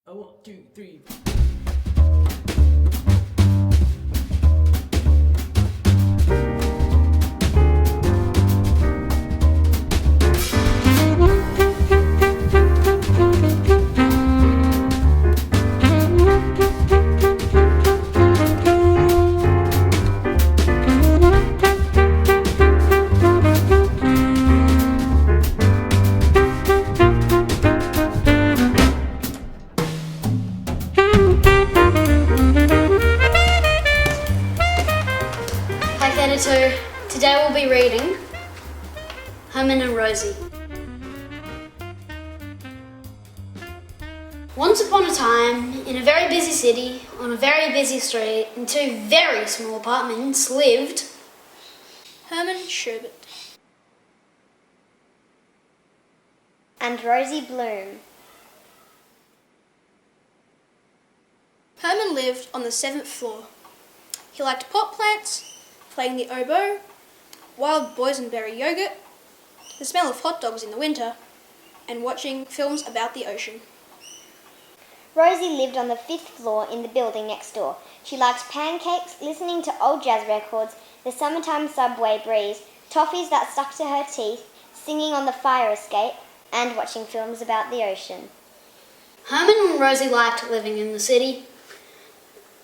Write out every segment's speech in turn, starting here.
A 1, 2, 3. Hi Editor, today we'll be reading Herman and Rosie. Once upon a time, in a very busy city, on a very busy street, in two very small apartments lived Herman Sherbet and Rosie Bloom. Herman lived on the 7th floor. He liked pot plants, playing the oboe, wild boysenberry yogurt, the smell of hot dogs in the winter, and watching films about the ocean. Rosie lived on the 5th floor in the building next door. She liked pancakes, listening to old jazz records, the summertime subway breeze, toffees that stuck to her teeth, singing on the fire escape, and watching films about the ocean. Herman and Rosie liked living in the city.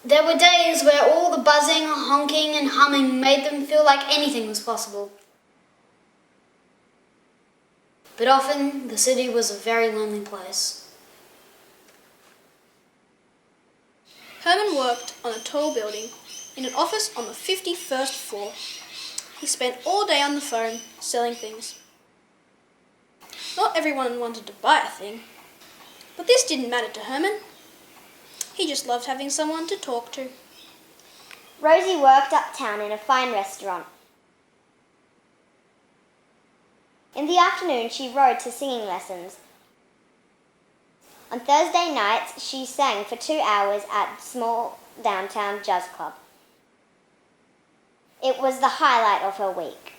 There were days where all the buzzing, honking and humming made them feel like anything was possible. But often the city was a very lonely place. Herman worked on a tall building in an office on the 51st floor. He spent all day on the phone selling things. Not everyone wanted to buy a thing, but this didn't matter to Herman. He just loved having someone to talk to. Rosie worked uptown in a fine restaurant. In the afternoon, she rode to singing lessons. On Thursday nights, she sang for 2 hours at a small downtown jazz club. It was the highlight of her week.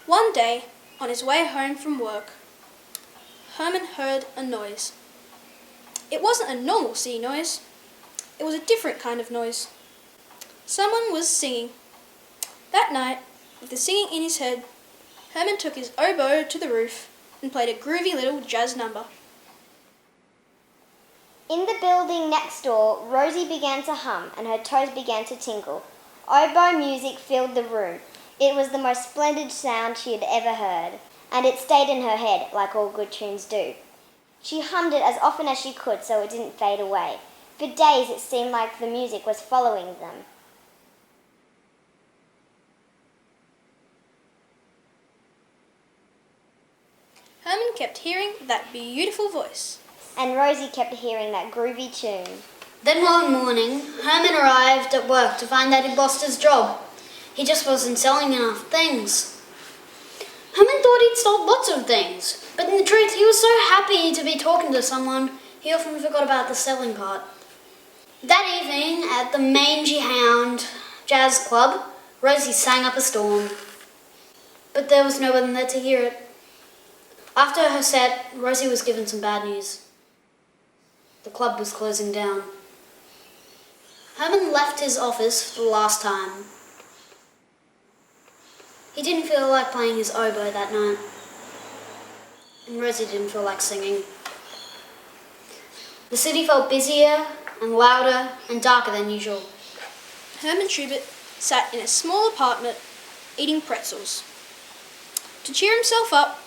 One day, on his way home from work, Herman heard a noise. It wasn't a normal sea noise. It was a different kind of noise. Someone was singing. That night, with the singing in his head, Herman took his oboe to the roof and played a groovy little jazz number. In the building next door, Rosie began to hum and her toes began to tingle. Oboe music filled the room. It was the most splendid sound she had ever heard, and it stayed in her head like all good tunes do. She hummed it as often as she could so it didn't fade away. For days it seemed like the music was following them. Herman kept hearing that beautiful voice. And Rosie kept hearing that groovy tune. Then one morning, Herman arrived at work to find that he'd lost his job. He just wasn't selling enough things. Herman thought he'd sold lots of things, but in the truth, he was so happy to be talking to someone, he often forgot about the selling part. That evening, at the Mangy Hound Jazz Club, Rosie sang up a storm. But there was no one there to hear it. After her set, Rosie was given some bad news. The club was closing down. Herman left his office for the last time. He didn't feel like playing his oboe that night. And Rosie didn't feel like singing. The city felt busier and louder and darker than usual. Herman Sherbet sat in a small apartment eating pretzels. To cheer himself up,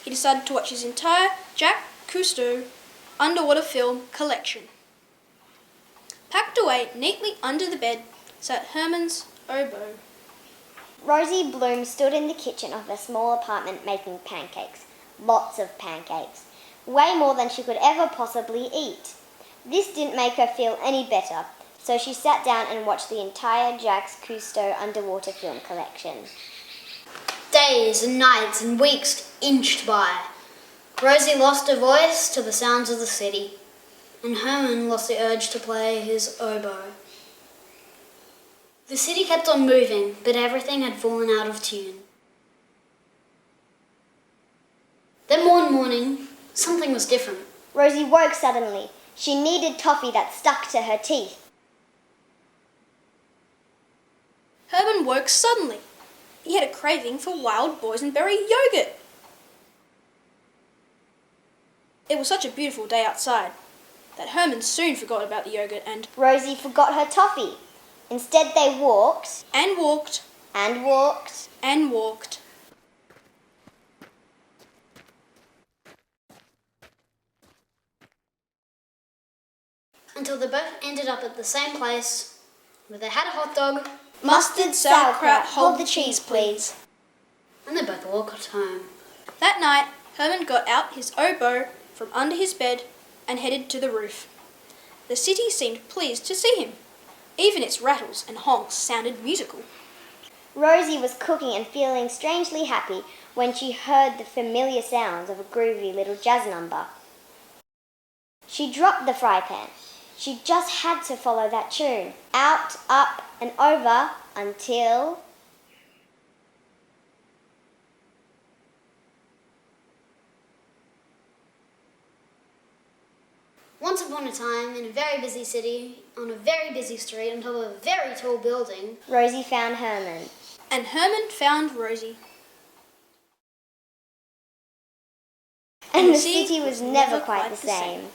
he decided to watch his entire Jacques Cousteau underwater film collection. Packed away neatly under the bed sat Herman's oboe. Rosie Bloom stood in the kitchen of her small apartment making pancakes. Lots of pancakes. Way more than she could ever possibly eat. This didn't make her feel any better, so she sat down and watched the entire Jacques Cousteau underwater film collection. Days and nights and weeks inched by. Rosie lost her voice to the sounds of the city, and Herman lost the urge to play his oboe. The city kept on moving, but everything had fallen out of tune. Then one morning, something was different. Rosie woke suddenly. She needed toffee that stuck to her teeth. Herman woke suddenly. He had a craving for wild boysenberry yogurt. It was such a beautiful day outside that Herman soon forgot about the yogurt and Rosie forgot her toffee. Instead, they walked and walked and walked. and walked. Until they both ended up at the same place where they had a hot dog Mustard, sauerkraut, hold the cheese, please. and they both walked home. That night, Herman got out his oboe from under his bed and headed to the roof. The city seemed pleased to see him. Even its rattles and honks sounded musical. Rosie was cooking and feeling strangely happy when she heard the familiar sounds of a groovy little jazz number. She dropped the fry pan. She just had to follow that tune. Out, up, and over until... Once upon a time, in a very busy city, on a very busy street, on top of a very tall building, Rosie found Herman. And Herman found Rosie. And the city was never quite the same.